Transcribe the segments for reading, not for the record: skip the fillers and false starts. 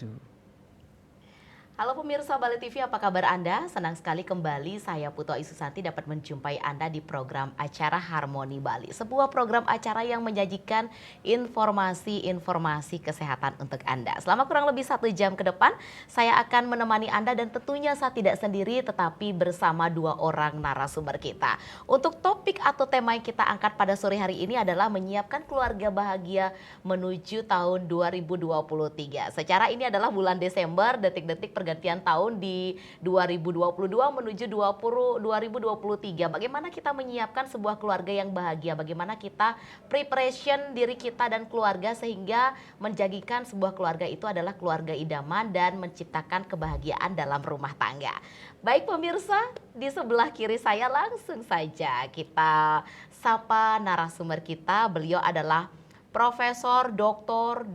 Swastiastu. Halo pemirsa Bali TV, apa kabar Anda? Senang sekali kembali saya Putu Ayu Susanti dapat menjumpai Anda di program acara Harmoni Bali. Sebuah program acara yang menyajikan informasi-informasi kesehatan untuk Anda. Selama kurang lebih 1 jam ke depan, saya akan menemani Anda dan tentunya saya tidak sendiri tetapi bersama 2 orang narasumber kita. Untuk topik atau tema yang kita angkat pada sore hari ini adalah menyiapkan keluarga bahagia menuju tahun 2023. Secara ini adalah bulan Desember, detik-detik pergantian tahun di 2022 menuju 2023. Bagaimana kita menyiapkan sebuah keluarga yang bahagia? Bagaimana kita preparation diri kita dan keluarga sehingga menjadikan sebuah keluarga itu adalah keluarga idaman dan menciptakan kebahagiaan dalam rumah tangga. Baik pemirsa, di sebelah kiri saya langsung saja kita sapa narasumber kita. Beliau adalah Profesor Dr.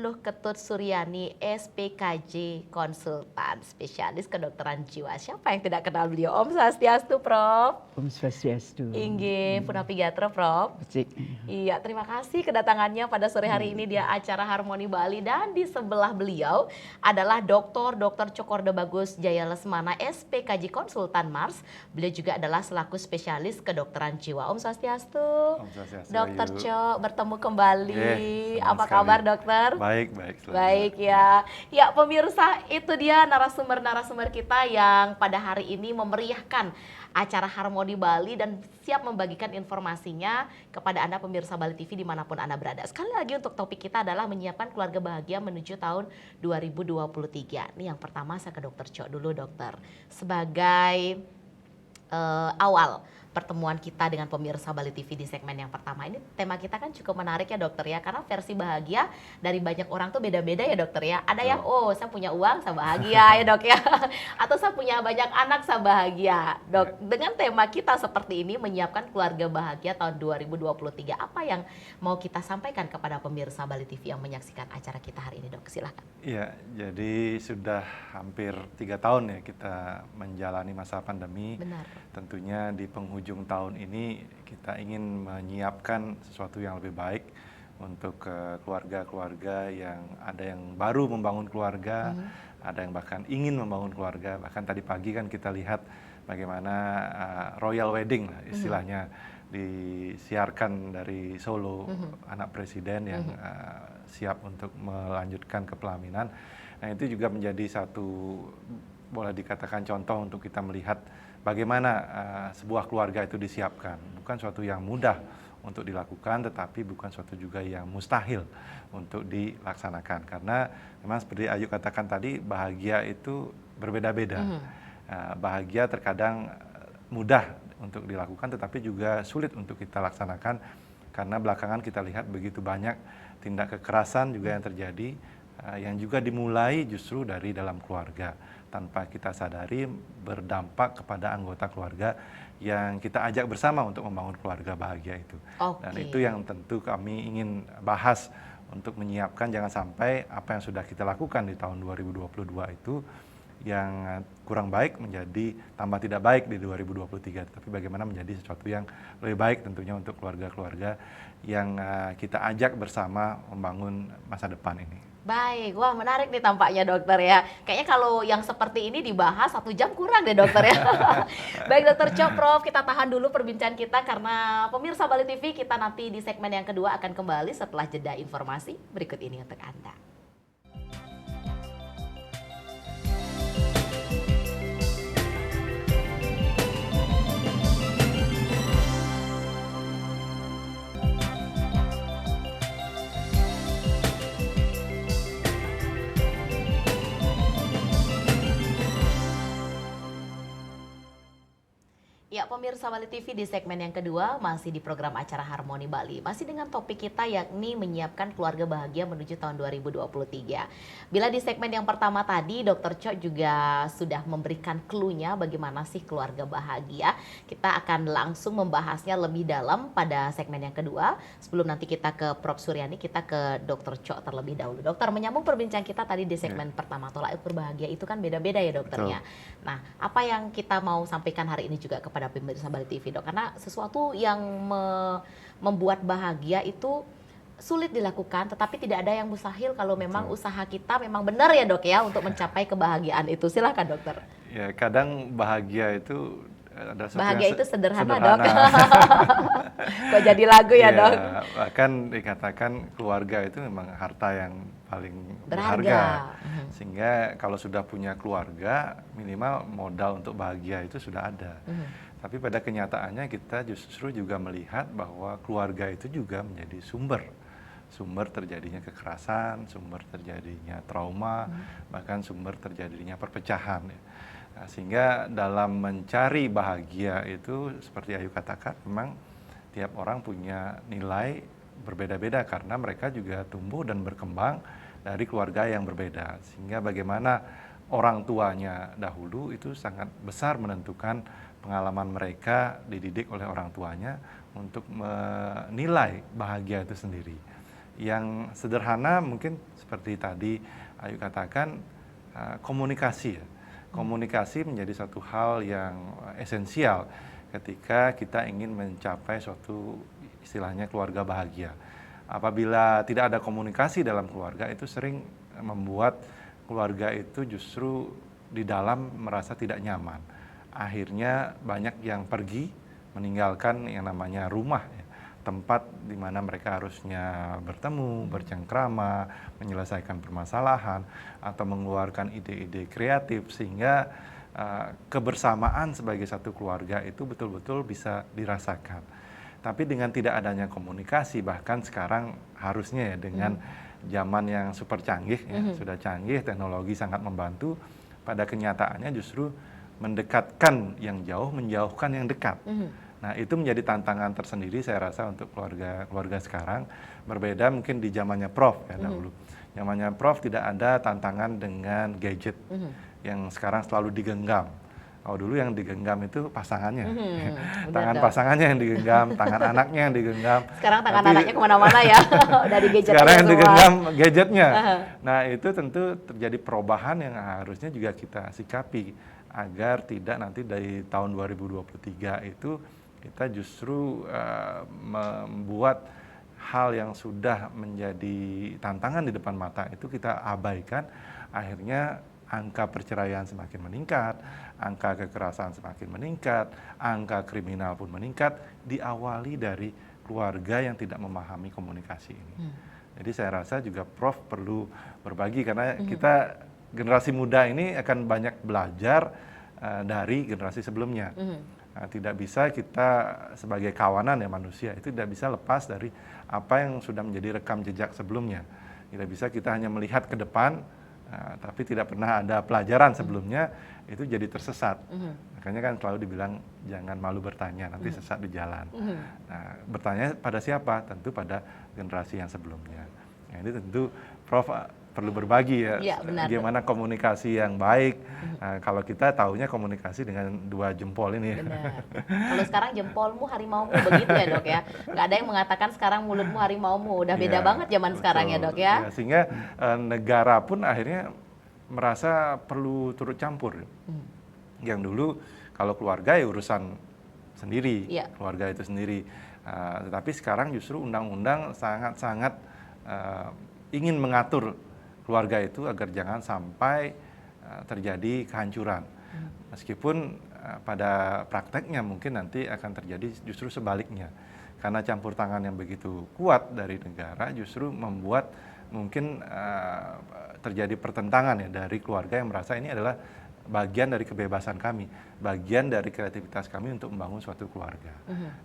Luh Ketut Suryani, SPKJ Konsultan, spesialis kedokteran jiwa. Siapa yang tidak kenal beliau? Om Swastiastu, Prof. Om Swastiastu. Inggih, Punapi Gatra, Prof. Cik. Iya, terima kasih kedatangannya pada sore hari ini di acara Harmoni Bali. Dan di sebelah beliau adalah Dr. Cokorda Bagus Jaya Lesmana, SPKJ Konsultan Mars. Beliau juga adalah selaku spesialis kedokteran jiwa. Om Swastiastu. Om Swastiastu, Dokter Ayu. Cok, bertemu kembali. Senang Apa sekali. kabar dokter? Baik, selalu. Baik ya. Ya pemirsa, itu dia narasumber-narasumber kita yang pada hari ini memeriahkan acara Harmoni Bali dan siap membagikan informasinya kepada Anda pemirsa Bali TV dimanapun Anda berada. Sekali lagi untuk topik kita adalah menyiapkan keluarga bahagia menuju tahun 2023. Ini yang pertama saya ke dokter Cok dulu dokter. Sebagai awal pertemuan kita dengan pemirsa Bali TV di segmen yang pertama ini, tema kita kan cukup menarik ya dokter ya, karena versi bahagia dari banyak orang tuh beda-beda ya dokter ya. Ada yang saya punya uang saya bahagia ya dok ya, atau saya punya banyak anak saya bahagia dok. Dengan tema kita seperti ini, menyiapkan keluarga bahagia tahun 2023, apa yang mau kita sampaikan kepada pemirsa Bali TV yang menyaksikan acara kita hari ini dok? Silahkan. Iya, jadi sudah hampir 3 tahun ya kita menjalani masa pandemi. Benar. Tentunya di penghujung tahun ini kita ingin menyiapkan sesuatu yang lebih baik untuk keluarga-keluarga yang ada yang baru membangun keluarga, ada yang bahkan ingin membangun keluarga. Bahkan tadi pagi kan kita lihat bagaimana royal wedding lah istilahnya disiarkan dari Solo, anak presiden yang siap untuk melanjutkan kepelaminan. Nah itu juga menjadi satu, boleh dikatakan contoh untuk kita melihat bagaimana sebuah keluarga itu disiapkan. Bukan suatu yang mudah untuk dilakukan, tetapi bukan suatu juga yang mustahil untuk dilaksanakan. Karena memang seperti Ayu katakan tadi, bahagia itu berbeda-beda. Bahagia terkadang mudah untuk dilakukan, tetapi juga sulit untuk kita laksanakan. Karena belakangan kita lihat begitu banyak tindak kekerasan juga yang terjadi, yang juga dimulai justru dari dalam keluarga. Tanpa kita sadari berdampak kepada anggota keluarga yang kita ajak bersama untuk membangun keluarga bahagia itu. Dan itu yang tentu kami ingin bahas untuk menyiapkan jangan sampai apa yang sudah kita lakukan di tahun 2022 itu yang kurang baik menjadi tambah tidak baik di 2023. Tapi bagaimana menjadi sesuatu yang lebih baik tentunya untuk keluarga-keluarga yang kita ajak bersama membangun masa depan ini. Baik, wah menarik nih tampaknya dokter ya. Kayaknya kalau yang seperti ini dibahas 1 jam kurang deh dokter ya. Baik dokter Cok, Prof, kita tahan dulu perbincangan kita karena pemirsa Bali TV kita nanti di segmen yang kedua akan kembali setelah jeda informasi berikut ini untuk Anda. Ya pemirsa Bali TV di segmen yang kedua masih di program acara Harmoni Bali. Masih dengan topik kita yakni menyiapkan keluarga bahagia menuju tahun 2023. Bila di segmen yang pertama tadi Dr. Cok juga sudah memberikan clue-nya bagaimana sih keluarga bahagia. Kita akan langsung membahasnya lebih dalam pada segmen yang kedua. Sebelum nanti kita ke Prof. Suryani, kita ke Dr. Cok terlebih dahulu. Dokter, menyambung perbincangan kita tadi di segmen pertama, tolak ukur bahagia itu kan beda-beda ya dokternya. Nah, apa yang kita mau sampaikan hari ini juga kepada pemirsa Bali TV dok, karena sesuatu yang membuat bahagia itu sulit dilakukan, tetapi tidak ada yang mustahil kalau memang Betul. usaha kita memang benar ya dok ya untuk mencapai kebahagiaan itu. Silakan dokter. Ya, kadang bahagia itu adalah sesuatu yang Bahagia itu sederhana dok. sederhana. Kok jadi lagu ya dok? Bahkan dikatakan keluarga itu memang harta yang paling Berharga. berharga. Sehingga kalau sudah punya keluarga, minimal modal untuk bahagia itu sudah ada. Tapi pada kenyataannya kita justru juga melihat bahwa keluarga itu juga menjadi sumber terjadinya kekerasan, sumber terjadinya trauma, bahkan sumber terjadinya perpecahan. Ya. Nah, sehingga dalam mencari bahagia itu seperti Ayu katakan, memang tiap orang punya nilai berbeda-beda karena mereka juga tumbuh dan berkembang dari keluarga yang berbeda. Sehingga bagaimana orang tuanya dahulu itu sangat besar menentukan pengalaman mereka dididik oleh orang tuanya untuk menilai bahagia itu sendiri. Yang sederhana mungkin seperti tadi Ayu katakan, komunikasi ya. Komunikasi menjadi satu hal yang esensial ketika kita ingin mencapai suatu istilahnya keluarga bahagia. Apabila tidak ada komunikasi dalam keluarga, itu sering membuat keluarga itu justru di dalam merasa tidak nyaman. Akhirnya banyak yang pergi meninggalkan yang namanya rumah, ya, tempat di mana mereka harusnya bertemu, bercengkrama, menyelesaikan permasalahan, atau mengeluarkan ide-ide kreatif sehingga kebersamaan sebagai satu keluarga itu betul-betul bisa dirasakan. Tapi dengan tidak adanya komunikasi, bahkan sekarang harusnya ya dengan zaman yang super canggih, ya, sudah canggih, teknologi sangat membantu, pada kenyataannya justru mendekatkan yang jauh, menjauhkan yang dekat. Nah, itu menjadi tantangan tersendiri saya rasa untuk keluarga sekarang. Berbeda mungkin di zamannya Prof ya dahulu. Zamannya Prof tidak ada tantangan dengan gadget yang sekarang selalu digenggam. Kalau dulu yang digenggam itu pasangannya, tangan pasangannya yang digenggam, tangan anaknya yang digenggam. Sekarang tangan anaknya kemana-mana ya, dari gadgetnya sekarang yang semua. digenggam gadgetnya. Nah, itu tentu terjadi perubahan yang harusnya juga kita sikapi agar tidak nanti dari tahun 2023 itu kita justru membuat hal yang sudah menjadi tantangan di depan mata itu kita abaikan, akhirnya angka perceraian semakin meningkat, angka kekerasan semakin meningkat, angka kriminal pun meningkat, diawali dari keluarga yang tidak memahami komunikasi ini. Jadi saya rasa juga Prof perlu berbagi karena kita generasi muda ini akan banyak belajar dari generasi sebelumnya. Nah, tidak bisa kita sebagai kawanan ya manusia itu tidak bisa lepas dari apa yang sudah menjadi rekam jejak sebelumnya. Tidak bisa kita hanya melihat ke depan, tapi tidak pernah ada pelajaran sebelumnya, itu jadi tersesat. Makanya kan selalu dibilang jangan malu bertanya, nanti sesat di jalan. Nah, bertanya pada siapa? Tentu pada generasi yang sebelumnya. Nah, ini tentu Prof perlu berbagi ya, bagaimana komunikasi yang baik. Nah, kalau kita taunya komunikasi dengan dua jempol ini. Benar. Kalau sekarang jempolmu harimaumu begitu ya dok ya. Nggak ada yang mengatakan sekarang mulutmu harimaumu. Udah beda banget zaman sekarang ya dok ya. Sehingga negara pun akhirnya merasa perlu turut campur. Yang dulu kalau keluarga ya urusan sendiri, keluarga itu sendiri. Tetapi sekarang justru undang-undang sangat-sangat ingin mengatur keluarga itu agar jangan sampai terjadi kehancuran. Meskipun pada prakteknya mungkin nanti akan terjadi justru sebaliknya. Karena campur tangan yang begitu kuat dari negara justru membuat mungkin terjadi pertentangan ya dari keluarga yang merasa ini adalah bagian dari kebebasan kami, bagian dari kreativitas kami untuk membangun suatu keluarga.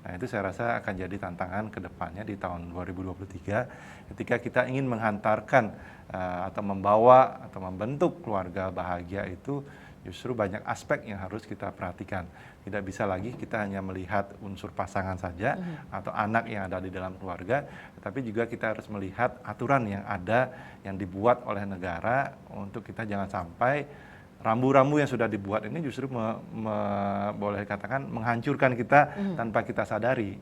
Nah, itu saya rasa akan jadi tantangan ke depannya di tahun 2023 ketika kita ingin menghantarkan atau membawa atau membentuk keluarga bahagia itu justru banyak aspek yang harus kita perhatikan. Tidak bisa lagi kita hanya melihat unsur pasangan saja atau anak yang ada di dalam keluarga, tetapi juga kita harus melihat aturan yang ada yang dibuat oleh negara untuk kita jangan sampai rambu-rambu yang sudah dibuat ini justru boleh katakan menghancurkan kita tanpa kita sadari.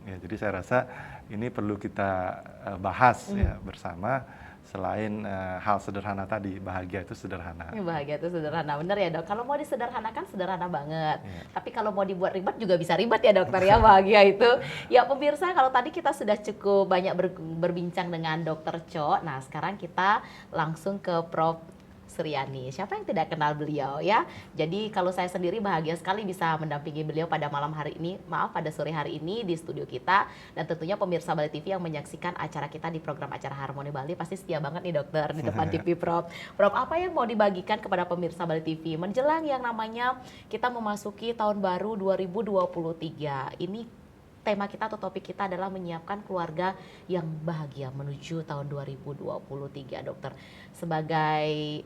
Ya, jadi saya rasa ini perlu kita bahas ya bersama selain hal sederhana tadi, bahagia itu sederhana. Bahagia itu sederhana, bener ya dok. Kalau mau disederhanakan sederhana banget. Iya. Tapi kalau mau dibuat ribet juga bisa ribet ya dokter ya, bahagia itu. Ya pemirsa, kalau tadi kita sudah cukup banyak berbincang dengan dokter Cho. Nah sekarang kita langsung ke Prof. Suryani. Siapa yang tidak kenal beliau ya? Jadi kalau saya sendiri bahagia sekali bisa mendampingi beliau pada malam hari ini, pada sore hari ini di studio kita. Dan tentunya pemirsa Bali TV yang menyaksikan acara kita di program acara Harmoni Bali pasti setia banget nih dokter di depan TV Prof. Prof, apa yang mau dibagikan kepada pemirsa Bali TV menjelang yang namanya kita memasuki tahun baru 2023. Ini tema kita atau topik kita adalah menyiapkan keluarga yang bahagia menuju tahun 2023, dokter. Sebagai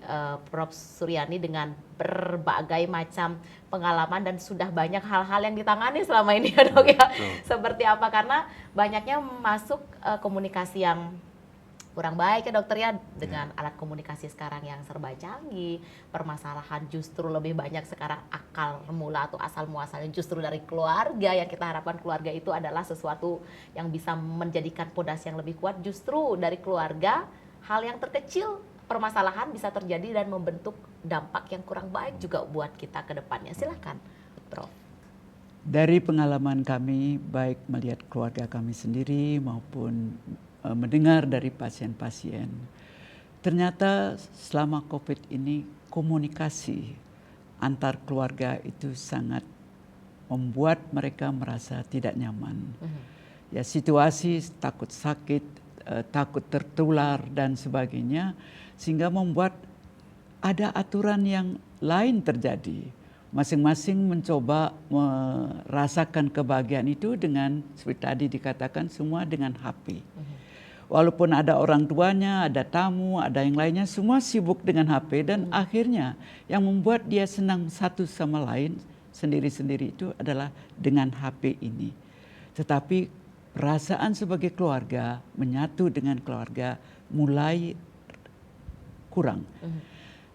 Prof. Suryani dengan berbagai macam pengalaman dan sudah banyak hal-hal yang ditangani selama ini ya dok ya. Seperti apa? Karena banyaknya masuk komunikasi yang kurang baik ya dokter ya, dengan alat komunikasi sekarang yang serba canggih, permasalahan justru lebih banyak sekarang akal mula atau asal muasalnya justru dari keluarga, yang kita harapkan keluarga itu adalah sesuatu yang bisa menjadikan pondasi yang lebih kuat. Justru dari keluarga hal yang terkecil permasalahan bisa terjadi dan membentuk dampak yang kurang baik juga buat kita ke depannya. Silahkan Prof. Dari pengalaman kami, baik melihat keluarga kami sendiri maupun mendengar dari pasien-pasien, ternyata selama COVID ini komunikasi antar keluarga itu sangat membuat mereka merasa tidak nyaman. Ya, situasi takut sakit, takut tertular dan sebagainya, sehingga membuat ada aturan yang lain terjadi. Masing-masing mencoba merasakan kebahagiaan itu dengan, seperti tadi dikatakan, semua dengan HP. Walaupun ada orang tuanya, ada tamu, ada yang lainnya, semua sibuk dengan HP. Dan akhirnya yang membuat dia senang satu sama lain sendiri-sendiri itu adalah dengan HP ini. Tetapi perasaan sebagai keluarga, menyatu dengan keluarga mulai kurang.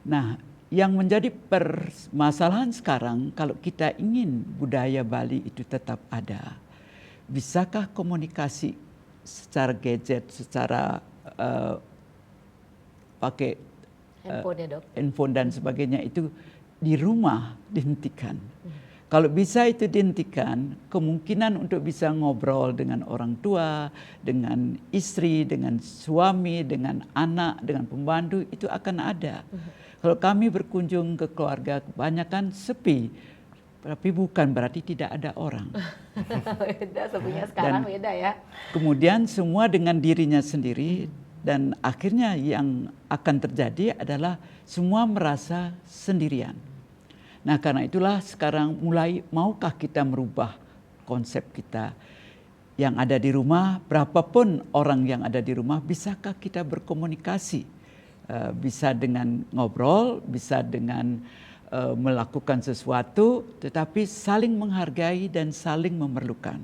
Nah, yang menjadi permasalahan sekarang, kalau kita ingin budaya Bali itu tetap ada, bisakah komunikasi secara gadget, secara pakai handphone dan sebagainya itu di rumah dihentikan? Kalau bisa itu dihentikan, kemungkinan untuk bisa ngobrol dengan orang tua, dengan istri, dengan suami, dengan anak, dengan pembantu itu akan ada. Kalau kami berkunjung ke keluarga, kebanyakan sepi, tapi bukan berarti tidak ada orang. Beda, sepinya sekarang beda ya. Kemudian semua dengan dirinya sendiri, dan akhirnya yang akan terjadi adalah semua merasa sendirian. Nah, karena itulah sekarang mulai maukah kita merubah konsep kita yang ada di rumah, berapapun orang yang ada di rumah, bisakah kita berkomunikasi? Bisa dengan ngobrol, bisa dengan melakukan sesuatu, tetapi saling menghargai dan saling memerlukan.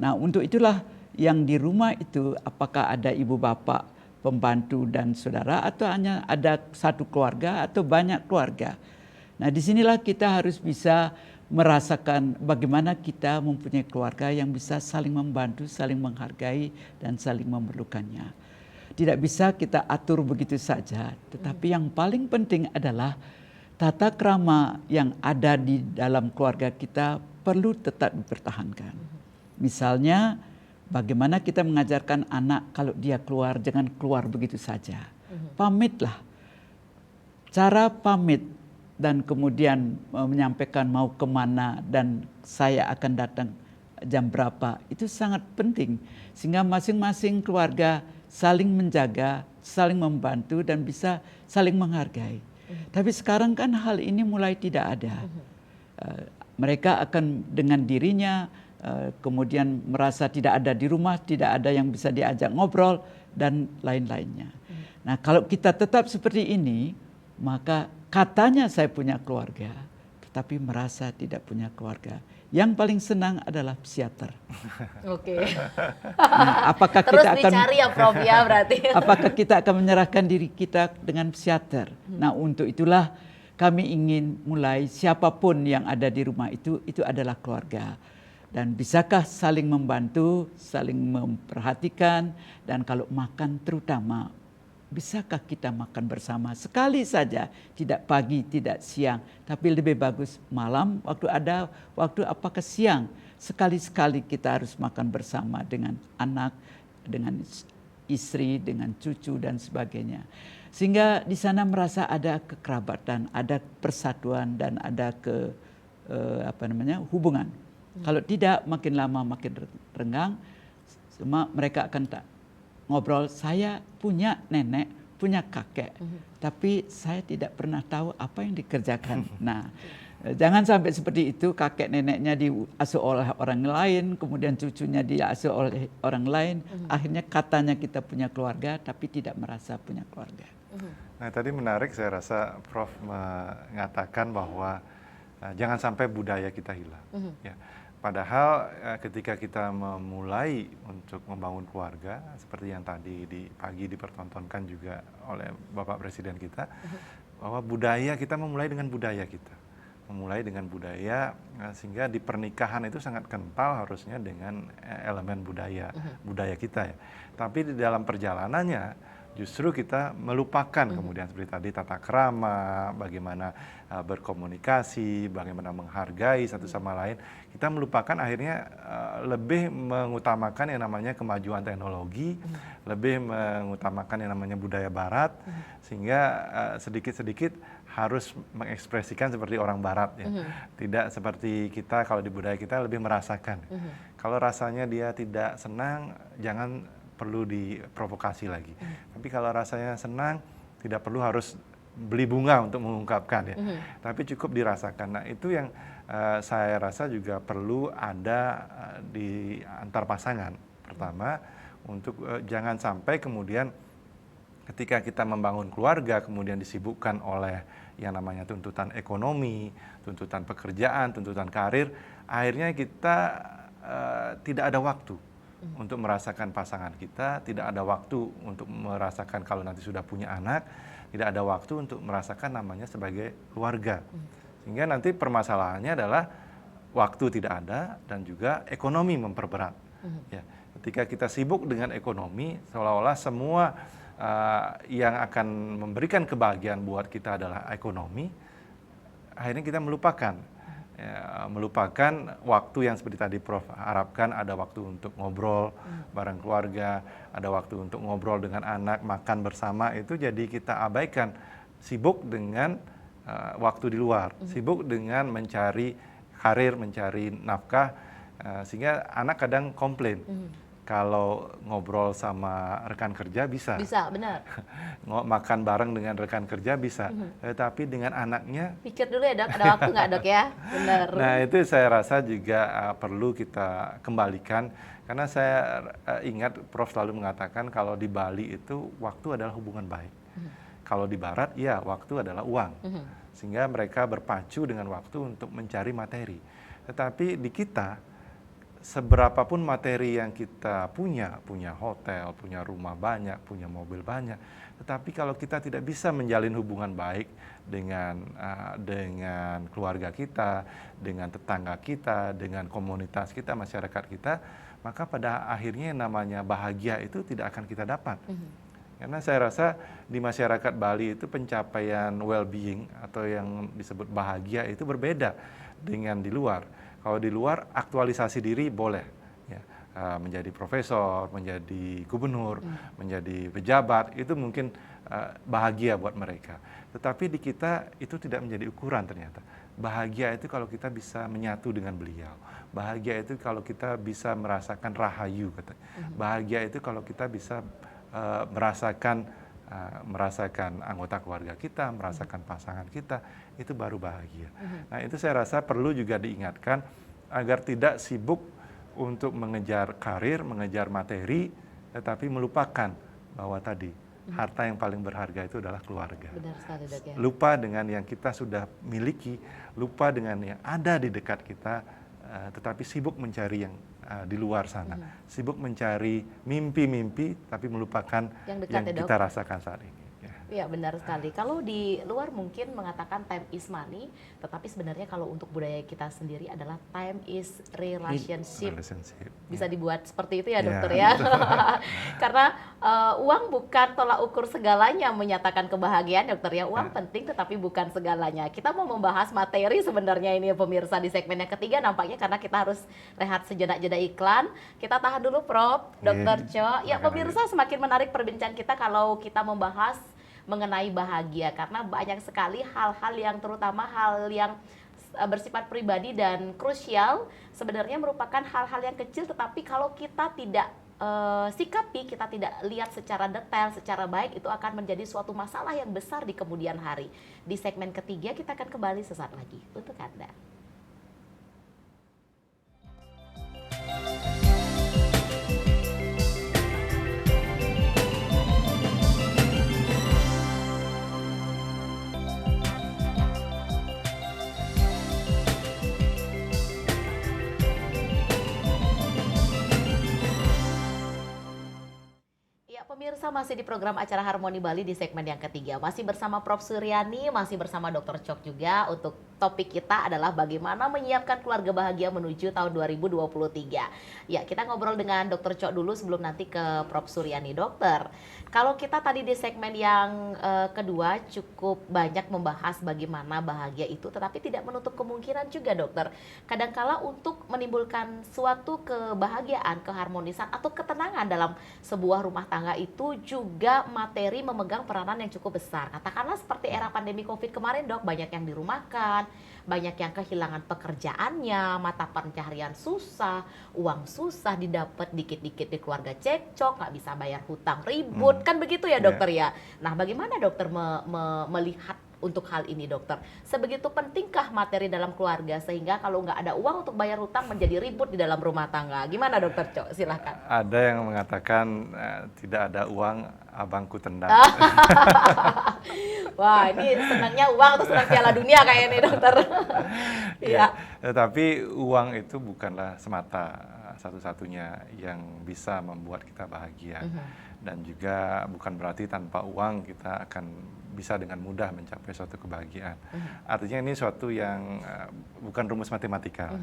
Nah, untuk itulah yang di rumah itu, apakah ada ibu bapak, pembantu dan saudara, atau hanya ada satu keluarga atau banyak keluarga. Nah, disinilah kita harus bisa merasakan bagaimana kita mempunyai keluarga yang bisa saling membantu, saling menghargai, dan saling memerlukannya. Tidak bisa kita atur begitu saja, tetapi yang paling penting adalah tata krama yang ada di dalam keluarga kita perlu tetap dipertahankan. Misalnya, bagaimana kita mengajarkan anak kalau dia keluar, jangan keluar begitu saja. Pamitlah. Cara pamit dan kemudian menyampaikan mau kemana dan saya akan datang jam berapa, itu sangat penting. Sehingga masing-masing keluarga saling menjaga, saling membantu dan bisa saling menghargai. Tapi sekarang kan hal ini mulai tidak ada. Mereka akan dengan dirinya kemudian merasa tidak ada di rumah, tidak ada yang bisa diajak ngobrol dan lain-lainnya. Nah, kalau kita tetap seperti ini, maka katanya saya punya keluarga, tetapi merasa tidak punya keluarga. Yang paling senang adalah psikiater. Oke. Nah, apakah Terus kita akan dicari ya Prof ya berarti. apakah kita akan menyerahkan diri kita dengan psikiater? Nah, untuk itulah kami ingin mulai siapapun yang ada di rumah itu adalah keluarga. Dan bisakah saling membantu, saling memperhatikan, dan kalau makan terutama bisakah kita makan bersama sekali saja, tidak pagi, tidak siang, tapi lebih bagus malam waktu apakah siang, sekali-sekali kita harus makan bersama dengan anak, dengan istri, dengan cucu dan sebagainya. Sehingga di sana merasa ada kekerabatan, ada persatuan dan ada hubungan. Kalau tidak, makin lama makin renggang. Semua mereka akan ngobrol, saya punya nenek, punya kakek, tapi saya tidak pernah tahu apa yang dikerjakan. Nah, jangan sampai seperti itu, kakek neneknya diasuh oleh orang lain, kemudian cucunya diasuh oleh orang lain, akhirnya katanya kita punya keluarga, tapi tidak merasa punya keluarga. Nah, tadi menarik, saya rasa Prof mengatakan bahwa jangan sampai budaya kita hilang. Ya. Padahal ketika kita memulai untuk membangun keluarga, seperti yang tadi di pagi dipertontonkan juga oleh Bapak Presiden kita, bahwa budaya kita memulai dengan budaya kita. Memulai dengan budaya, sehingga di pernikahan itu sangat kental harusnya dengan elemen budaya kita ya. Tapi di dalam perjalanannya, justru kita melupakan kemudian seperti tadi tata krama, bagaimana berkomunikasi, bagaimana menghargai satu sama lain. Kita melupakan akhirnya lebih mengutamakan yang namanya kemajuan teknologi, lebih mengutamakan yang namanya budaya barat, sehingga sedikit-sedikit harus mengekspresikan seperti orang barat ya. Tidak seperti kita, kalau di budaya kita lebih merasakan. Kalau rasanya dia tidak senang, jangan perlu diprovokasi lagi. Tapi kalau rasanya senang, tidak perlu harus beli bunga untuk mengungkapkan ya. Tapi cukup dirasakan. Nah, itu yang saya rasa juga perlu ada di antar pasangan. Pertama, untuk jangan sampai kemudian ketika kita membangun keluarga kemudian disibukkan oleh yang namanya tuntutan ekonomi, tuntutan pekerjaan, tuntutan karir, akhirnya kita tidak ada waktu untuk merasakan pasangan kita, tidak ada waktu untuk merasakan kalau nanti sudah punya anak, tidak ada waktu untuk merasakan namanya sebagai keluarga. Sehingga nanti permasalahannya adalah waktu tidak ada dan juga ekonomi memperberat. Ya, ketika kita sibuk dengan ekonomi, seolah-olah semua yang akan memberikan kebahagiaan buat kita adalah ekonomi, akhirnya kita melupakan. Ya, melupakan waktu yang seperti tadi Prof harapkan, ada waktu untuk ngobrol bareng keluarga, ada waktu untuk ngobrol dengan anak, makan bersama, itu jadi kita abaikan, sibuk dengan waktu di luar, sibuk dengan mencari karir, mencari nafkah, sehingga anak kadang komplain. Kalau ngobrol sama rekan kerja bisa. Bisa, benar. Makan bareng dengan rekan kerja bisa. Tapi dengan anaknya... Pikir dulu ya dok, ada waktu nggak dok ya? Benar. Nah itu saya rasa juga perlu kita kembalikan. Karena saya ingat Prof selalu mengatakan kalau di Bali itu waktu adalah hubungan baik. Kalau di Barat, ya waktu adalah uang. Sehingga mereka berpacu dengan waktu untuk mencari materi. Tetapi di kita, seberapapun materi yang kita punya hotel, punya rumah banyak, punya mobil banyak, tetapi kalau kita tidak bisa menjalin hubungan baik dengan keluarga kita, dengan tetangga kita, dengan komunitas kita, masyarakat kita, maka pada akhirnya yang namanya bahagia itu tidak akan kita dapat. Karena saya rasa di masyarakat Bali itu pencapaian well-being atau yang disebut bahagia itu berbeda dengan di luar. Kalau di luar aktualisasi diri boleh, ya, menjadi profesor, menjadi gubernur, menjadi pejabat, itu mungkin bahagia buat mereka. Tetapi di kita itu tidak menjadi ukuran ternyata. Bahagia itu kalau kita bisa menyatu dengan beliau. Bahagia itu kalau kita bisa merasakan rahayu, kata. Bahagia itu kalau kita bisa merasakan anggota keluarga kita, merasakan pasangan kita, itu baru bahagia. Nah itu saya rasa perlu juga diingatkan agar tidak sibuk untuk mengejar karir, mengejar materi, tetapi melupakan bahwa tadi harta yang paling berharga itu adalah keluarga. Benar sekali dok ya. Lupa dengan yang kita sudah miliki, lupa dengan yang ada di dekat kita, tetapi sibuk mencari yang di luar sana. Sibuk mencari mimpi-mimpi, tapi melupakan yang kita rasakan saat ini. Ya. Iya benar sekali. Kalau di luar mungkin mengatakan time is money, tetapi sebenarnya kalau untuk budaya kita sendiri adalah time is relationship. Relationship. Bisa dibuat seperti itu ya Ya, dokter ya. betul. Karena uang bukan tolak ukur segalanya menyatakan kebahagiaan dokter ya. Uang Ya. penting tetapi bukan segalanya. Kita mau membahas materi sebenarnya ini ya pemirsa di segmen yang ketiga nampaknya karena kita harus rehat sejenak jeda iklan. Kita tahan dulu Prof. Dokter Cho. Ya Silakan pemirsa semakin menarik perbincangan kita kalau kita membahas mengenai bahagia karena banyak sekali hal-hal yang terutama hal yang bersifat pribadi dan krusial sebenarnya merupakan hal-hal yang kecil tetapi kalau kita tidak sikapi, kita tidak lihat secara detail, secara baik itu akan menjadi suatu masalah yang besar di kemudian hari. Di segmen ketiga kita akan kembali sesaat lagi untuk Anda. Ya, pemirsa masih di program acara Harmoni Bali di segmen yang ketiga. Masih bersama Prof. Suryani, masih bersama Dr. Chok juga. Untuk topik kita adalah bagaimana menyiapkan keluarga bahagia menuju tahun 2023. Ya, kita ngobrol dengan Dr. Chok dulu sebelum nanti ke Prof. Suryani. Dokter, kalau kita tadi di segmen yang kedua cukup banyak membahas bagaimana bahagia itu, tetapi tidak menutup kemungkinan juga dokter. Kadangkala untuk menimbulkan suatu kebahagiaan, keharmonisan, atau ketenangan dalam sebuah rumah tangga itu juga materi memegang peranan yang cukup besar. Katakanlah seperti era pandemi COVID kemarin dok, banyak yang dirumahkan, banyak yang kehilangan pekerjaannya, mata pencaharian susah, uang susah didapat dikit-dikit di keluarga cekcok, nggak bisa bayar hutang ribut, kan begitu ya dokter ya. Nah bagaimana dokter melihat untuk hal ini dokter? Sebegitu pentingkah materi dalam keluarga sehingga kalau nggak ada uang untuk bayar hutang menjadi ribut di dalam rumah tangga? Gimana dokter Cok? Silahkan. Ada yang mengatakan tidak ada uang, abangku tendang. Wah ini senangnya uang atau senang Piala Dunia kayaknya nih dokter. Iya. Tetapi uang itu bukanlah semata satu-satunya yang bisa membuat kita bahagia. Dan juga bukan berarti tanpa uang kita akan bisa dengan mudah mencapai suatu kebahagiaan. Artinya ini suatu yang bukan rumus matematika.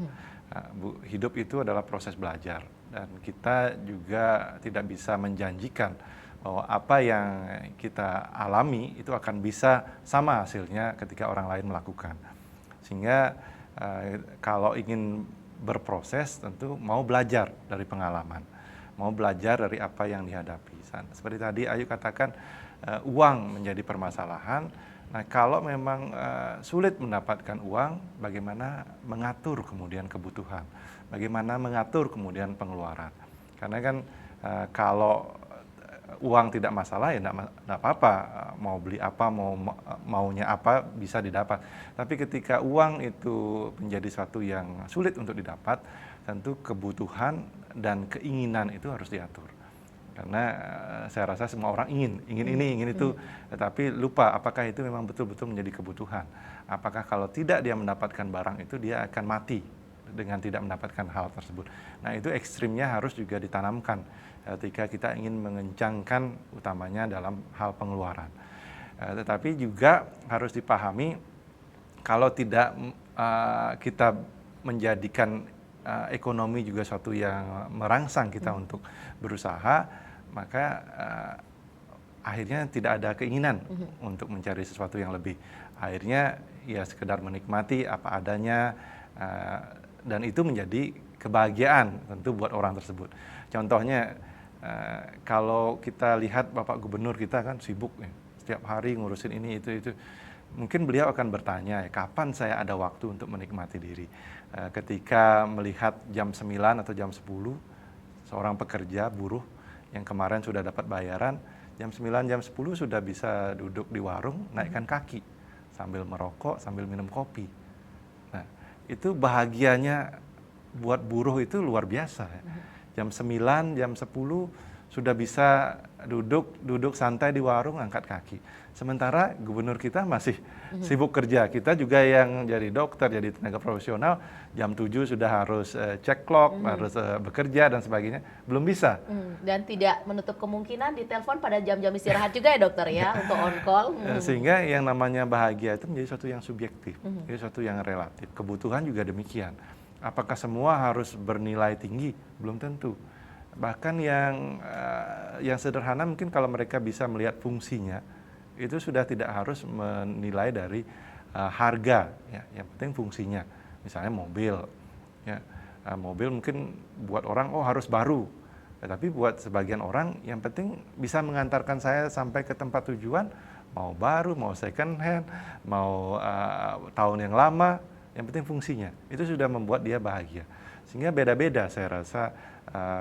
Hidup itu adalah proses belajar dan kita juga tidak bisa menjanjikan bahwa apa yang kita alami itu akan bisa sama hasilnya ketika orang lain melakukan. Sehingga kalau ingin berproses tentu mau belajar dari pengalaman, mau belajar dari apa yang dihadapi. Seperti tadi Ayu katakan uang menjadi permasalahan. Nah kalau memang sulit mendapatkan uang, bagaimana mengatur kemudian kebutuhan, bagaimana mengatur kemudian pengeluaran. Karena kan kalau uang tidak masalah ya tidak apa-apa, mau beli apa, maunya apa bisa didapat. Tapi ketika uang itu menjadi suatu yang sulit untuk didapat, tentu kebutuhan dan keinginan itu harus diatur. Karena saya rasa semua orang ingin ini, ingin itu, tetapi lupa apakah itu memang betul-betul menjadi kebutuhan. Apakah kalau tidak dia mendapatkan barang itu dia akan mati dengan tidak mendapatkan hal tersebut. Nah itu ekstrimnya harus juga ditanamkan ketika kita ingin mengencangkan utamanya dalam hal pengeluaran. Tetapi juga harus dipahami kalau tidak kita menjadikan ekonomi juga suatu yang merangsang kita untuk berusaha, maka akhirnya tidak ada keinginan untuk mencari sesuatu yang lebih. Akhirnya ya sekedar menikmati apa adanya dan itu menjadi kebahagiaan tentu buat orang tersebut. Contohnya kalau kita lihat Bapak Gubernur kita kan sibuk ya, setiap hari ngurusin ini itu. Mungkin beliau akan bertanya, kapan saya ada waktu untuk menikmati diri? Ketika melihat jam 9 atau jam 10, seorang pekerja, buruh yang kemarin sudah dapat bayaran, jam 9, jam 10 sudah bisa duduk di warung, naikkan kaki, sambil merokok, sambil minum kopi. Nah, itu bahagianya buat buruh itu luar biasa. Jam 9, jam 10 sudah bisa duduk santai di warung angkat kaki. Sementara gubernur kita masih sibuk kerja. Kita juga yang jadi dokter, jadi tenaga profesional, jam 7 sudah harus cek clock, harus bekerja dan sebagainya. Belum bisa. Dan tidak menutup kemungkinan ditelepon pada jam-jam istirahat juga ya dokter ya, untuk on call. Sehingga yang namanya bahagia itu menjadi sesuatu yang subjektif, jadi sesuatu yang relatif. Kebutuhan juga demikian. Apakah semua harus bernilai tinggi? Belum tentu. Bahkan yang sederhana mungkin kalau mereka bisa melihat fungsinya, itu sudah tidak harus menilai dari harga, ya. Yang penting fungsinya. Misalnya mobil, ya. Mobil mungkin buat orang harus baru, tapi buat sebagian orang yang penting bisa mengantarkan saya sampai ke tempat tujuan, mau baru, mau second hand, mau tahun yang lama, yang penting fungsinya. Itu sudah membuat dia bahagia. Sehingga beda-beda saya rasa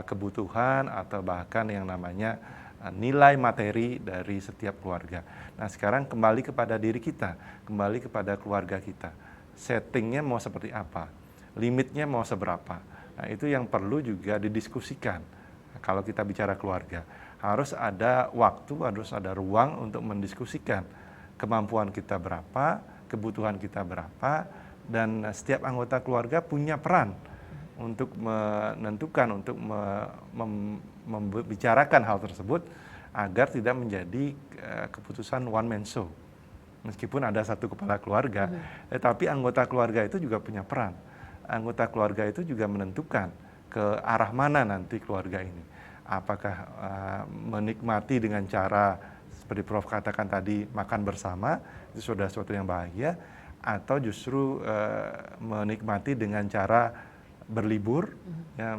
kebutuhan atau bahkan yang namanya nilai materi dari setiap keluarga. Nah sekarang kembali kepada diri kita, kembali kepada keluarga kita. Settingnya mau seperti apa, limitnya mau seberapa. Nah itu yang perlu juga didiskusikan. Kalau kita bicara keluarga, harus ada waktu, harus ada ruang untuk mendiskusikan kemampuan kita berapa, kebutuhan kita berapa, dan setiap anggota keluarga punya peran untuk menentukan, untuk membicarakan hal tersebut agar tidak menjadi keputusan one man show. Meskipun ada satu kepala keluarga, tetapi anggota keluarga itu juga punya peran. Anggota keluarga itu juga menentukan ke arah mana nanti keluarga ini. Apakah menikmati dengan cara seperti Prof katakan tadi, makan bersama, itu sudah sesuatu yang bahagia, atau justru menikmati dengan cara berlibur, ya,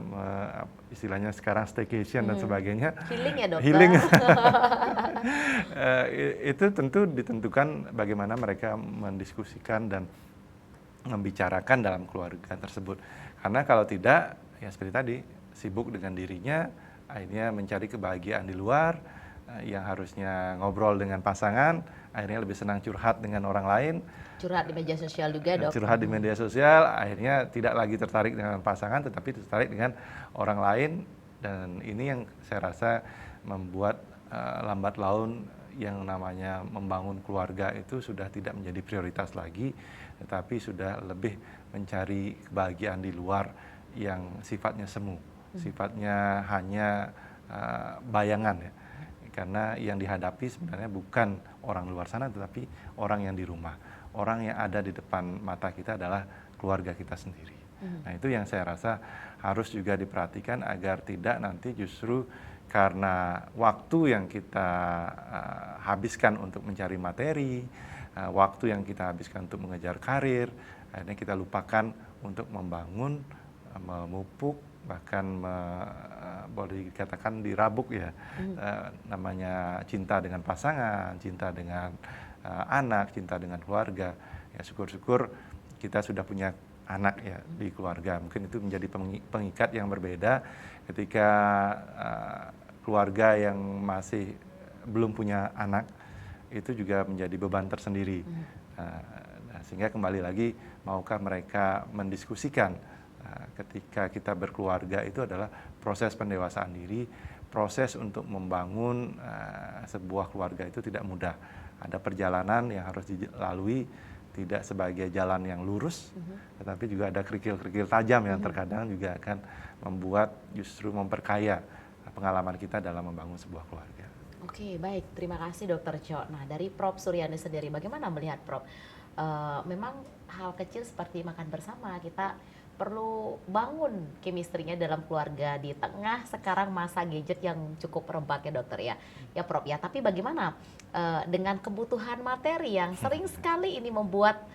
istilahnya sekarang staycation dan sebagainya. Healing ya dokter? Healing. Itu tentu ditentukan bagaimana mereka mendiskusikan dan membicarakan dalam keluarga tersebut. Karena kalau tidak, ya seperti tadi, sibuk dengan dirinya, akhirnya mencari kebahagiaan di luar, yang harusnya ngobrol dengan pasangan, akhirnya lebih senang curhat dengan orang lain. Curhat di media sosial juga dok? Curhat di media sosial, akhirnya tidak lagi tertarik dengan pasangan, tetapi tertarik dengan orang lain. Dan ini yang saya rasa membuat lambat laun yang namanya membangun keluarga itu sudah tidak menjadi prioritas lagi, tetapi sudah lebih mencari kebahagiaan di luar yang sifatnya semu, sifatnya hanya bayangan ya. Karena yang dihadapi sebenarnya bukan orang luar sana, tetapi orang yang di rumah. Orang yang ada di depan mata kita adalah keluarga kita sendiri. Nah itu yang saya rasa harus juga diperhatikan agar tidak nanti justru karena waktu yang kita habiskan untuk mencari materi, waktu yang kita habiskan untuk mengejar karir, akhirnya kita lupakan untuk membangun, memupuk, bahkan boleh dikatakan dirabuk ya, namanya cinta dengan pasangan, cinta dengan anak, cinta dengan keluarga. Ya syukur-syukur kita sudah punya anak ya di keluarga. Mungkin itu menjadi pengikat yang berbeda ketika keluarga yang masih belum punya anak itu juga menjadi beban tersendiri. Sehingga kembali lagi, maukah mereka mendiskusikan ketika kita berkeluarga itu adalah proses pendewasaan diri, proses untuk membangun sebuah keluarga itu tidak mudah. Ada perjalanan yang harus dilalui, tidak sebagai jalan yang lurus, tetapi juga ada kerikil-kerikil tajam yang terkadang juga akan membuat justru memperkaya pengalaman kita dalam membangun sebuah keluarga. Oke, baik. Terima kasih Dokter Jo. Nah, dari Prof Suryani sendiri, bagaimana melihat Prof? Memang hal kecil seperti makan bersama, kita perlu bangun chemistry-nya dalam keluarga di tengah sekarang masa gadget yang cukup merebak ya dokter ya. Ya Prof ya, tapi bagaimana dengan kebutuhan materi yang sering sekali ini membuat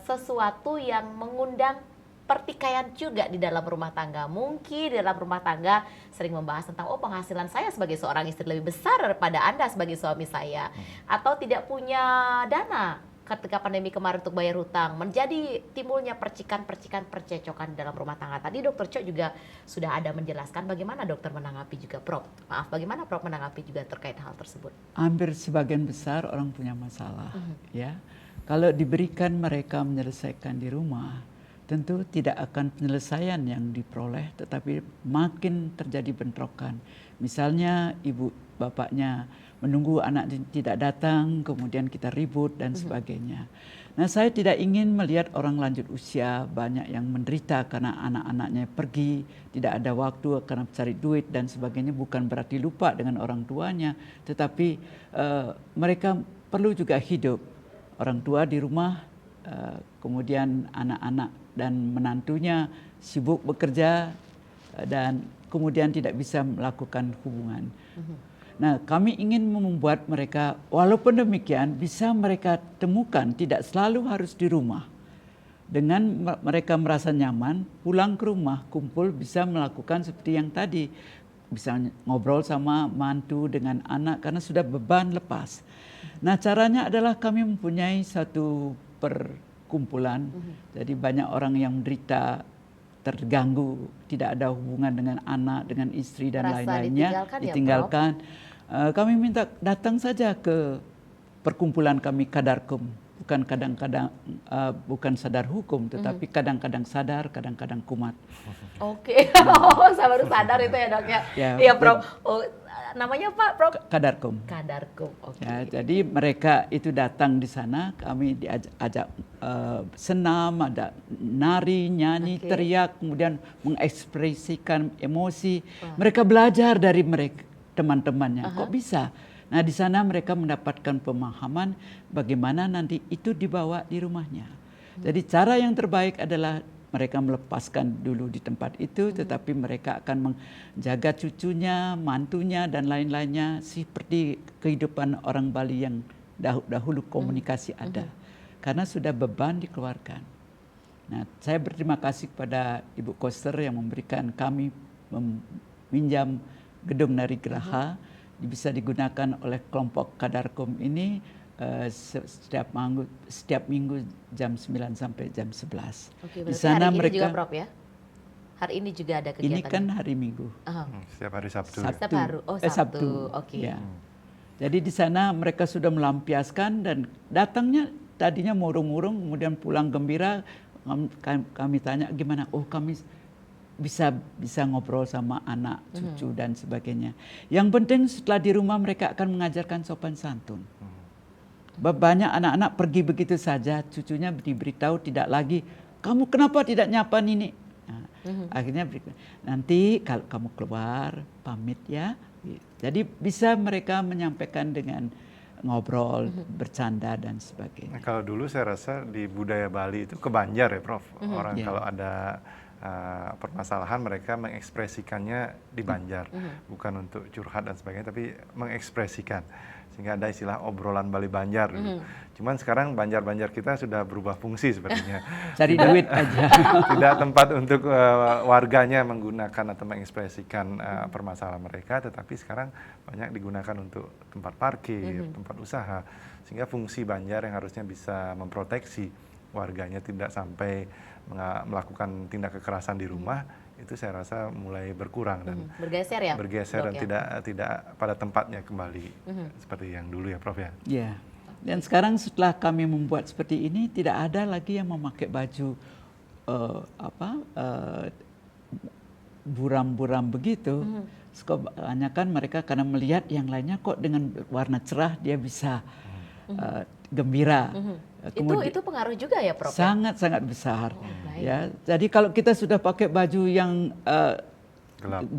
sesuatu yang mengundang pertikaian juga di dalam rumah tangga. Mungkin di dalam rumah tangga sering membahas tentang penghasilan saya sebagai seorang istri lebih besar daripada Anda sebagai suami saya, atau tidak punya dana ketika pandemi kemarin untuk bayar hutang, menjadi timbulnya percikan-percikan percecokan dalam rumah tangga. Tadi Dokter Cho juga sudah ada menjelaskan bagaimana dokter menanggapi juga, Prof. Maaf, bagaimana Prof menanggapi juga terkait hal tersebut? Hampir sebagian besar orang punya masalah, ya. Kalau diberikan mereka menyelesaikan di rumah, tentu tidak akan penyelesaian yang diperoleh, tetapi makin terjadi bentrokan, Misalnya ibu bapaknya menunggu anak tidak datang, kemudian kita ribut dan sebagainya. Nah, saya tidak ingin melihat orang lanjut usia banyak yang menderita karena anak-anaknya pergi, tidak ada waktu karena cari duit dan sebagainya. Bukan berarti lupa dengan orang tuanya, tetapi mereka perlu juga hidup. Orang tua di rumah, kemudian anak-anak dan menantunya sibuk bekerja dan kemudian tidak bisa melakukan hubungan. Nah, kami ingin membuat mereka, walaupun demikian, bisa mereka temukan tidak selalu harus di rumah. Dengan mereka merasa nyaman, pulang ke rumah, kumpul, bisa melakukan seperti yang tadi. Bisa ngobrol sama mantu dengan anak karena sudah beban lepas. Nah, caranya adalah kami mempunyai satu perkumpulan. Jadi banyak orang yang menderita, terganggu, tidak ada hubungan dengan anak, dengan istri dan lain-lainnya, ditinggalkan. Kami minta datang saja ke perkumpulan kami Kadarkum, bukan kadang-kadang bukan sadar hukum, tetapi kadang-kadang sadar, kadang-kadang kumat. Oke, saya baru sadar itu ya dok ya. Iya Prof. Oh, namanya Pak Prof? Kadarkum. Kadarkum. Oke. Ya, jadi mereka itu datang di sana, kami diajak senam, ada nari, nyanyi, teriak, kemudian mengekspresikan emosi. Mereka belajar dari mereka teman-temannya. Kok bisa? Nah, di sana mereka mendapatkan pemahaman bagaimana nanti itu dibawa di rumahnya. Jadi cara yang terbaik adalah mereka melepaskan dulu di tempat itu, tetapi mereka akan menjaga cucunya, mantunya, dan lain-lainnya seperti kehidupan orang Bali yang dahulu komunikasi ada. Karena sudah beban dikeluarkan. Nah, saya berterima kasih kepada Ibu Koster yang memberikan kami meminjam gedung Nari Geraha, bisa digunakan oleh kelompok Kadarkum ini setiap minggu jam 9 sampai jam 11. Oke, di sana hari mereka ini juga Prof ya? Hari ini juga ada kegiatan? Ini kan hari Minggu. Setiap hari Sabtu. Sabtu. Oke. Ya. Jadi di sana mereka sudah melampiaskan dan datangnya tadinya murung-murung, kemudian pulang gembira. Kami tanya gimana? Oh, kami bisa ngobrol sama anak, cucu dan sebagainya. Yang penting setelah di rumah mereka akan mengajarkan sopan santun. Banyak anak-anak pergi begitu saja, cucunya diberitahu tidak lagi, kamu kenapa tidak nyapa Nini? Nah, akhirnya nanti kalau kamu keluar pamit ya. Jadi bisa mereka menyampaikan dengan ngobrol, bercanda dan sebagainya. Nah, kalau dulu saya rasa di budaya Bali itu kebanjar ya Prof. Orang kalau ada permasalahan mereka mengekspresikannya di Banjar, bukan untuk curhat dan sebagainya, tapi mengekspresikan, sehingga ada istilah obrolan Bali Banjar dulu. Cuman sekarang Banjar-Banjar kita sudah berubah fungsi sepertinya. Cari duit aja. Tidak tempat untuk warganya menggunakan atau mengekspresikan permasalahan mereka, tetapi sekarang banyak digunakan untuk tempat parkir, tempat usaha, sehingga fungsi Banjar yang harusnya bisa memproteksi warganya tidak sampai melakukan tindak kekerasan di rumah, itu saya rasa mulai berkurang dan bergeser ya, bergeser dan tidak pada tempatnya kembali seperti yang dulu ya Prof ya. Ya. Dan sekarang setelah kami membuat seperti ini, tidak ada lagi yang memakai baju buram-buram begitu. Kebanyakan mereka karena melihat yang lainnya kok dengan warna cerah dia bisa gembira. Itu pengaruh juga ya Prof? Sangat-sangat besar. Ya, jadi kalau kita sudah pakai baju yang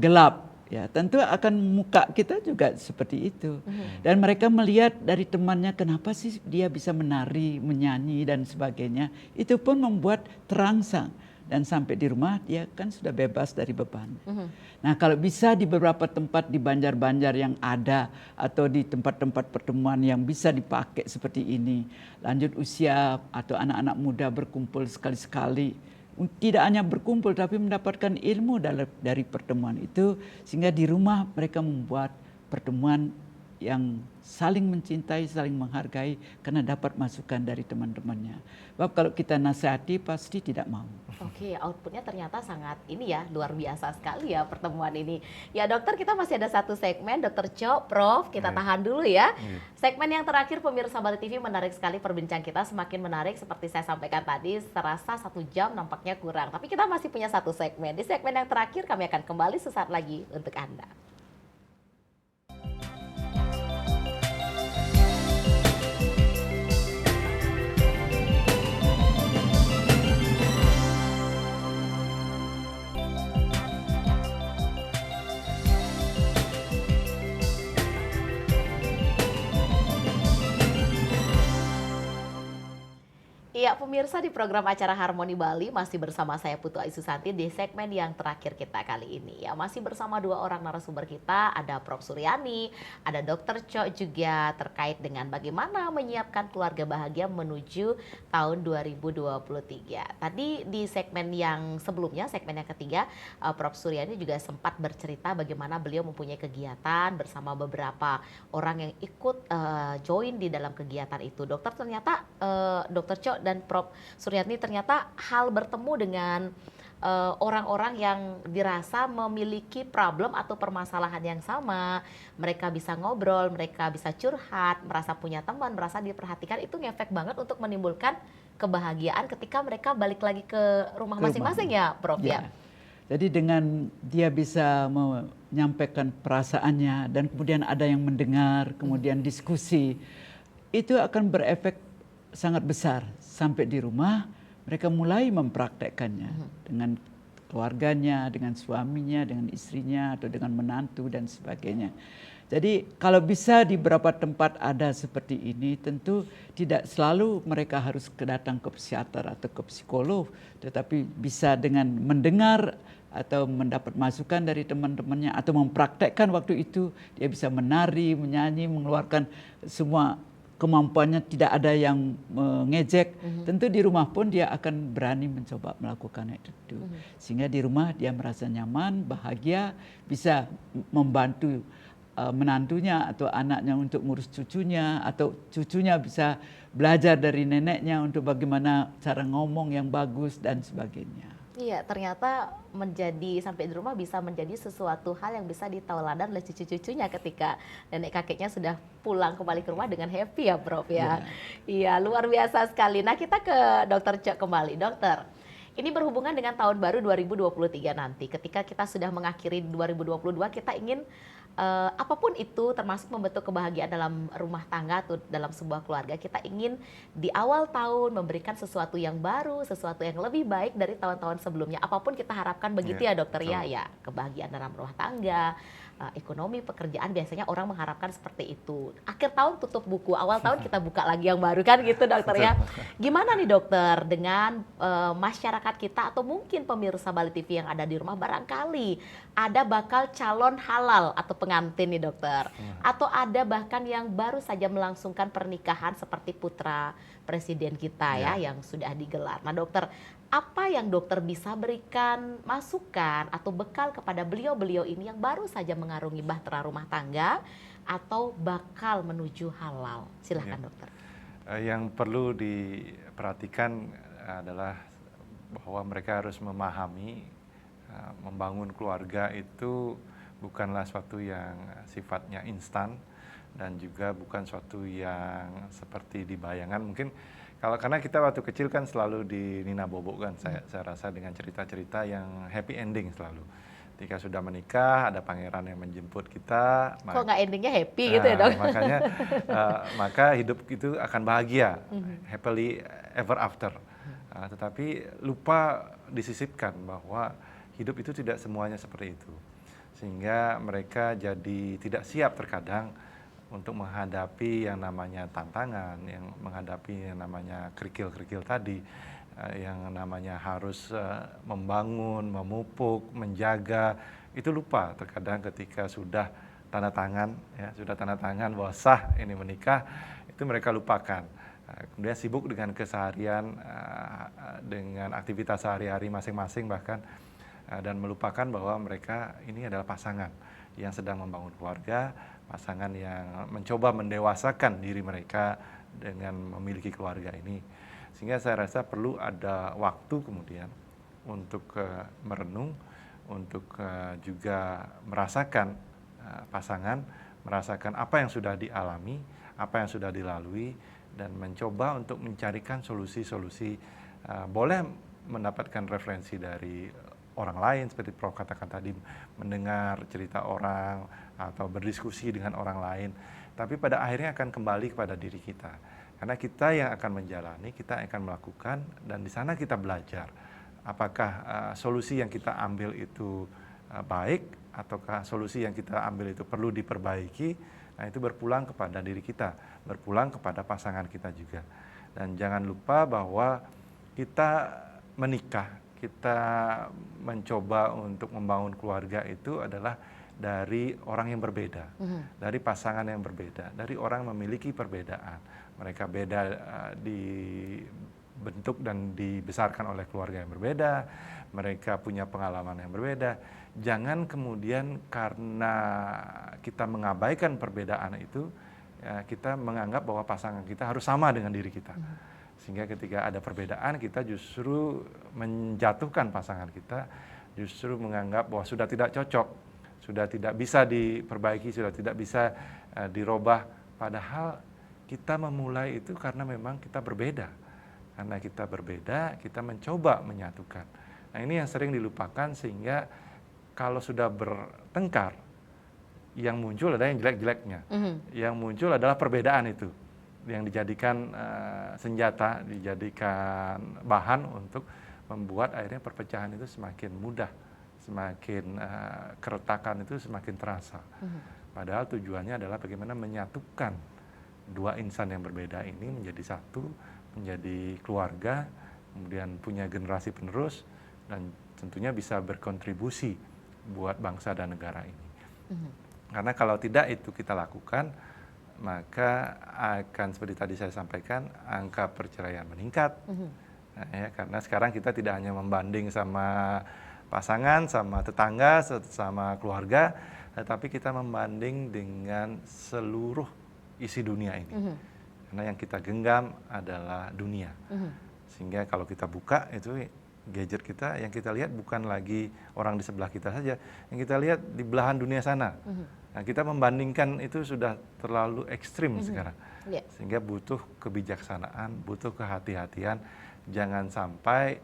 gelap, ya tentu akan muka kita juga seperti itu. Dan mereka melihat dari temannya, kenapa sih dia bisa menari, menyanyi dan sebagainya. Itu pun membuat terangsang. Dan sampai di rumah dia kan sudah bebas dari beban. Nah, kalau bisa di beberapa tempat di Banjar-Banjar yang ada atau di tempat-tempat pertemuan yang bisa dipakai seperti ini, lanjut usia atau anak-anak muda berkumpul sekali-sekali, tidak hanya berkumpul tapi mendapatkan ilmu dari pertemuan itu, sehingga di rumah mereka membuat pertemuan yang saling mencintai, saling menghargai karena dapat masukan dari teman-temannya. Sebab kalau kita nasihati pasti tidak mau. Oke, outputnya ternyata sangat ini ya, luar biasa sekali ya pertemuan ini. Ya dokter, kita masih ada satu segmen, Dokter Cho, Prof, kita tahan dulu ya. Segmen yang terakhir pemirsa Bali TV, menarik sekali perbincangan kita, semakin menarik seperti saya sampaikan tadi, serasa 1 jam nampaknya kurang. Tapi kita masih punya satu segmen. Di segmen yang terakhir kami akan kembali sesaat lagi untuk Anda. Iya, pemirsa, di program acara Harmoni Bali masih bersama saya Putu Ayu Susanti di segmen yang terakhir kita kali ini. Ya, masih bersama dua orang narasumber kita, ada Prof. Suryani, ada Dr. Cho juga terkait dengan bagaimana menyiapkan keluarga bahagia menuju tahun 2023. Tadi di segmen yang sebelumnya, segmen yang ketiga, Prof. Suryani juga sempat bercerita bagaimana beliau mempunyai kegiatan bersama beberapa orang yang ikut join di dalam kegiatan itu. Dokter, ternyata Dr. Cho dan Prof. Suryani ternyata hal bertemu dengan orang-orang yang dirasa memiliki problem atau permasalahan yang sama. Mereka bisa ngobrol, mereka bisa curhat, merasa punya teman, merasa diperhatikan. Itu ngefek banget untuk menimbulkan kebahagiaan ketika mereka balik lagi ke rumah masing-masing ya, Prof. Ya. Jadi dengan dia bisa menyampaikan perasaannya dan kemudian ada yang mendengar, kemudian diskusi, itu akan berefek sangat besar. Sampai di rumah mereka mulai mempraktekkannya dengan keluarganya, dengan suaminya, dengan istrinya, atau dengan menantu dan sebagainya. Jadi kalau bisa di beberapa tempat ada seperti ini, tentu tidak selalu mereka harus datang ke psikiater atau ke psikolog, tetapi bisa dengan mendengar atau mendapat masukan dari teman-temannya atau mempraktekkan waktu itu, dia bisa menari, menyanyi, mengeluarkan semua kemampuannya, tidak ada yang mengejek. Tentu di rumah pun dia akan berani mencoba melakukan itu. Sehingga di rumah dia merasa nyaman, bahagia, bisa membantu menantunya atau anaknya untuk ngurus cucunya, atau cucunya bisa belajar dari neneknya untuk bagaimana cara ngomong yang bagus dan sebagainya. Iya, ternyata sampai di rumah bisa menjadi sesuatu hal yang bisa ditauladan oleh cucu-cucunya ketika nenek kakeknya sudah pulang kembali ke rumah dengan happy ya, Prof. Ya. Iya, luar biasa sekali. Nah, kita ke Dokter Cok kembali. Dokter, ini berhubungan dengan tahun baru 2023 nanti. Ketika kita sudah mengakhiri 2022, kita ingin apapun itu, termasuk membentuk kebahagiaan dalam rumah tangga atau dalam sebuah keluarga, kita ingin di awal tahun memberikan sesuatu yang baru, sesuatu yang lebih baik dari tahun-tahun sebelumnya. Apapun kita harapkan begitu ya, Dokter ya. Ya, kebahagiaan dalam rumah tangga, ekonomi, pekerjaan, biasanya orang mengharapkan seperti itu. Akhir tahun tutup buku, awal tahun kita buka lagi yang baru, kan gitu, Dokter ya. Gimana nih, Dokter, dengan masyarakat kita atau mungkin pemirsa Bali TV yang ada di rumah, barangkali ada bakal calon halal atau pengantin nih, Dokter, atau ada bahkan yang baru saja melangsungkan pernikahan seperti putra presiden kita ya yang sudah digelar. Nah, Dokter, apa yang dokter bisa berikan masukan atau bekal kepada beliau-beliau ini yang baru saja mengarungi bahtera rumah tangga atau bakal menuju halal? Silahkan, Dokter. Yang perlu diperhatikan adalah bahwa mereka harus memahami membangun keluarga itu bukanlah suatu yang sifatnya instan dan juga bukan suatu yang seperti dibayangkan. Mungkin karena kita waktu kecil kan selalu di Nina Bobo kan, saya rasa dengan cerita-cerita yang happy ending selalu. Ketika sudah menikah, ada pangeran yang menjemput kita. Kok nggak endingnya happy gitu ya, Dok? Makanya maka hidup itu akan bahagia, happily ever after. Tetapi lupa disisipkan bahwa hidup itu tidak semuanya seperti itu. Sehingga mereka jadi tidak siap terkadang untuk menghadapi yang namanya tantangan, yang menghadapi yang namanya kerikil-kerikil tadi, yang namanya harus membangun, memupuk, menjaga, itu lupa terkadang ketika sudah tanda tangan, ya sudah tanda tangan bahwa sah ini menikah, itu mereka lupakan. Kemudian sibuk dengan keseharian, dengan aktivitas sehari-hari masing-masing bahkan, dan melupakan bahwa mereka ini adalah pasangan yang sedang membangun keluarga, pasangan yang mencoba mendewasakan diri mereka dengan memiliki keluarga ini. Sehingga saya rasa perlu ada waktu kemudian untuk merenung, untuk juga merasakan pasangan, merasakan apa yang sudah dialami, apa yang sudah dilalui, dan mencoba untuk mencarikan solusi-solusi. Boleh mendapatkan referensi dari orang lain seperti Prof katakan tadi, mendengar cerita orang atau berdiskusi dengan orang lain, tapi pada akhirnya akan kembali kepada diri kita, karena kita yang akan menjalani, kita akan melakukan, dan di sana kita belajar apakah solusi yang kita ambil itu baik ataukah solusi yang kita ambil itu perlu diperbaiki. Nah, itu berpulang kepada diri kita, berpulang kepada pasangan kita juga. Dan jangan lupa bahwa kita menikah, kita mencoba untuk membangun keluarga itu adalah dari orang yang berbeda, dari pasangan yang berbeda, dari orang yang memiliki perbedaan. Mereka beda di bentuk dan dibesarkan oleh keluarga yang berbeda, mereka punya pengalaman yang berbeda. Jangan kemudian karena kita mengabaikan perbedaan itu, ya, kita menganggap bahwa pasangan kita harus sama dengan diri kita. Sehingga ketika ada perbedaan, kita justru menjatuhkan pasangan kita, justru menganggap bahwa sudah tidak cocok, sudah tidak bisa diperbaiki, sudah tidak bisa dirubah. Padahal kita memulai itu karena memang kita berbeda. Karena kita berbeda, kita mencoba menyatukan. Nah, ini yang sering dilupakan, sehingga kalau sudah bertengkar, yang muncul adalah yang jelek-jeleknya. Yang muncul adalah perbedaan itu, yang dijadikan senjata, dijadikan bahan untuk membuat akhirnya perpecahan itu semakin mudah, semakin keretakan itu semakin terasa. Padahal tujuannya adalah bagaimana menyatukan dua insan yang berbeda ini menjadi satu, menjadi keluarga, kemudian punya generasi penerus, dan tentunya bisa berkontribusi buat bangsa dan negara ini. Karena kalau tidak itu kita lakukan, maka akan seperti tadi saya sampaikan, angka perceraian meningkat. Nah, ya, karena sekarang kita tidak hanya membanding sama pasangan, sama tetangga, sama keluarga, tetapi kita membanding dengan seluruh isi dunia ini. Karena yang kita genggam adalah dunia. Sehingga kalau kita buka itu gadget kita, yang kita lihat bukan lagi orang di sebelah kita saja, yang kita lihat di belahan dunia sana. Nah, kita membandingkan itu sudah terlalu ekstrim sekarang. Sehingga butuh kebijaksanaan, butuh kehati-hatian. Jangan sampai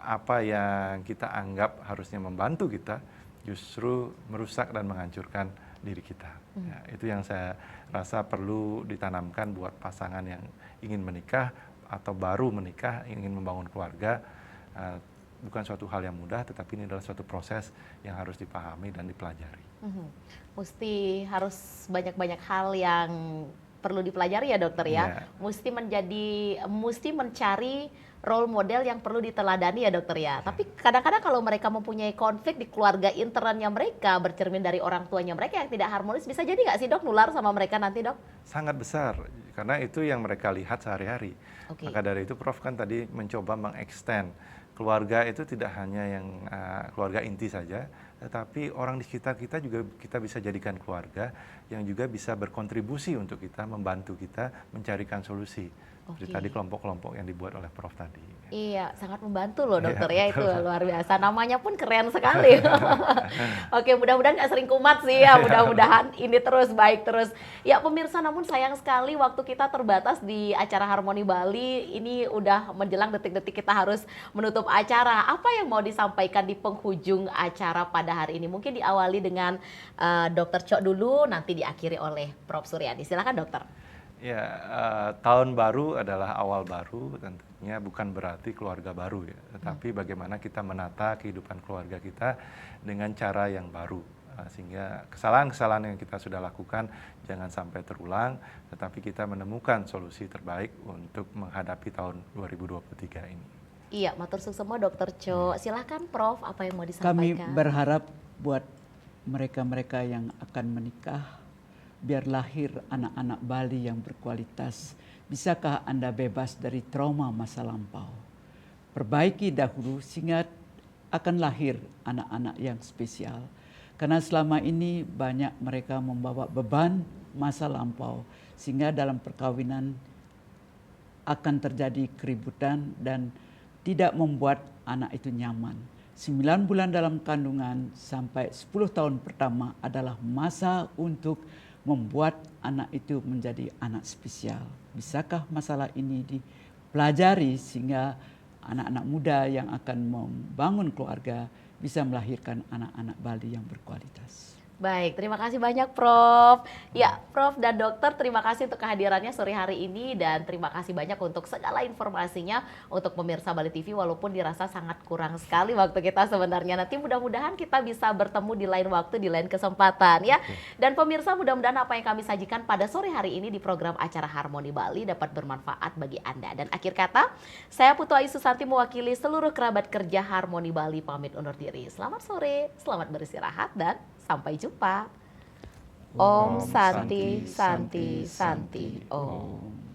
apa yang kita anggap harusnya membantu kita justru merusak dan menghancurkan diri kita. Ya, itu yang saya rasa perlu ditanamkan buat pasangan yang ingin menikah atau baru menikah, ingin membangun keluarga. Bukan suatu hal yang mudah, tetapi ini adalah suatu proses yang harus dipahami dan dipelajari. Mesti harus banyak-banyak hal yang perlu dipelajari ya dokter ya. Mesti mencari role model yang perlu diteladani ya dokter ya. Tapi kadang-kadang kalau mereka mempunyai konflik di keluarga internalnya mereka, bercermin dari orang tuanya mereka yang tidak harmonis, bisa jadi nggak sih dok nular sama mereka nanti dok? Sangat besar, karena itu yang mereka lihat sehari-hari. Maka dari itu Prof kan tadi mencoba mengextend keluarga itu tidak hanya yang keluarga inti saja, tetapi orang di sekitar kita juga kita bisa jadikan keluarga yang juga bisa berkontribusi untuk kita, membantu kita mencarikan solusi. Seperti tadi kelompok-kelompok yang dibuat oleh Prof tadi. Iya, sangat membantu loh dokter ya, itu luar biasa. Namanya pun keren sekali. Oke, mudah-mudahan nggak sering kumat sih ya, mudah-mudahan ini terus baik terus. Ya pemirsa, namun sayang sekali waktu kita terbatas di acara Harmoni Bali. Ini udah menjelang detik-detik kita harus menutup acara. Apa yang mau disampaikan di penghujung acara pada hari ini? Mungkin diawali dengan Dr. Cok dulu, nanti diakhiri oleh Prof. Suryadi. Silakan dokter. Ya, tahun baru adalah awal baru, tentunya bukan berarti keluarga baru ya, tetapi bagaimana kita menata kehidupan keluarga kita dengan cara yang baru, sehingga kesalahan-kesalahan yang kita sudah lakukan jangan sampai terulang, tetapi kita menemukan solusi terbaik untuk menghadapi tahun 2023 ini. Iya, matur suwun semua Dr. Cho. Silakan Prof, apa yang mau disampaikan? Kami berharap buat mereka-mereka yang akan menikah, biar lahir anak-anak Bali yang berkualitas. Bisakah Anda bebas dari trauma masa lampau? Perbaiki dahulu sehingga akan lahir anak-anak yang spesial. Karena selama ini banyak mereka membawa beban masa lampau, sehingga dalam perkawinan akan terjadi keributan dan tidak membuat anak itu nyaman. 9 bulan dalam kandungan sampai 10 tahun pertama adalah masa untuk membuat anak itu menjadi anak spesial. Bisakah masalah ini dipelajari sehingga anak-anak muda yang akan membangun keluarga bisa melahirkan anak-anak Bali yang berkualitas? Baik, terima kasih banyak Prof. Ya, Prof dan Dokter, terima kasih untuk kehadirannya sore hari ini dan terima kasih banyak untuk segala informasinya untuk pemirsa Bali TV walaupun dirasa sangat kurang sekali waktu kita sebenarnya. Nanti mudah-mudahan kita bisa bertemu di lain waktu, di lain kesempatan ya. Dan pemirsa, mudah-mudahan apa yang kami sajikan pada sore hari ini di program acara Harmoni Bali dapat bermanfaat bagi Anda. Dan akhir kata, saya Putu Ayu Susanti mewakili seluruh kerabat kerja Harmoni Bali pamit undur diri. Selamat sore, selamat beristirahat dan sampai jumpa. Om Santi Santi Santi Om.